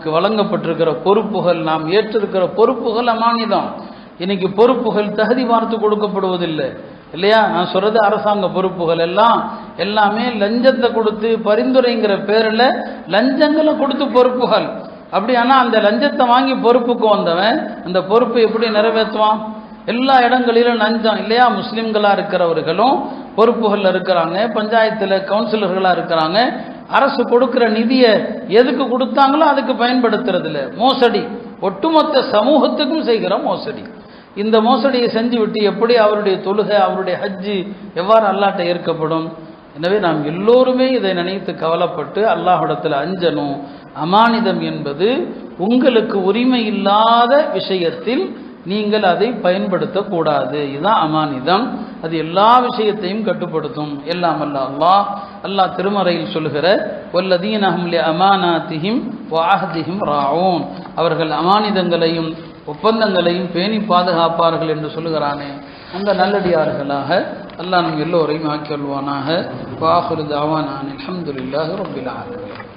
நமக்கு வழங்கப்பட்டிருக்கிற பொறுப்புகள், நாம் ஏற்றிருக்கிற பொறுப்புகள் அமானிதம். இன்னைக்கு பொறுப்புகள் தகுதி பார்த்து கொடுக்கப்படுவதில்லை இல்லையா? நான் சொல்றது அரசாங்க பொறுப்புகள் எல்லாமே லஞ்சத்தை கொடுத்து பரிந்துரைங்கிற பேரில் லஞ்சங்களை கொடுத்து பொறுப்புகள். அப்படி ஆனால் அந்த லஞ்சத்தை வாங்கி பொறுப்புக்கு வந்தவன் அந்த பொறுப்பை எப்படி நிறைவேற்றுவான்? எல்லா இடங்களிலும் லஞ்சம் இல்லையா? முஸ்லிம்களாக இருக்கிறவர்களும் பொறுப்புகளில் இருக்கிறாங்க, பஞ்சாயத்தில் கவுன்சிலர்களாக இருக்கிறாங்க. அரசு கொடுக்கிற நிதியை எதுக்கு கொடுத்தாங்களோ அதுக்கு பயன்படுத்துறது இல்லை. மோசடி, ஒட்டுமொத்த சமூகத்துக்கும் செய்கிற மோசடி. இந்த மோசடியை செஞ்சு விட்டு எப்படி அவருடைய தொழுகை, அவருடைய ஹஜ்ஜு எவ்வாறு அல்லாஹ்ட்ட ஏற்கப்படும்? எனவே நாம் எல்லோருமே இதை நினைத்து கவலைப்பட்டு அல்லாஹ்விடத்தில் அஞ்சணும். அமானிதம் என்பது உங்களுக்கு உரிமை இல்லாத விஷயத்தில் நீங்கள் அதை பயன்படுத்தக்கூடாது. இதுதான் அமானிதம். அது எல்லா விஷயத்தையும் கட்டுப்படுத்தும். எல்லாம் அல்லாஹ் திருமறையில் சொல்லுகிற வல்லதீன ஹும் லி அமானாத்திஹிம் வ அஹ்திஹிம் ராஊன், அவர்கள் அமானிதங்களையும் ஒப்பந்தங்களையும் பேணி பாதுகாப்பார்கள் என்று சொல்லுகிறானே, அந்த நல்லடியார்களாக அல்லாஹ் நம் எல்லோரையும் ஆக்கியல்வானாக. வ ஆகிரு தஅவானா அல்ஹம்துலில்லாஹி ரப்பில் ஆலமீன்.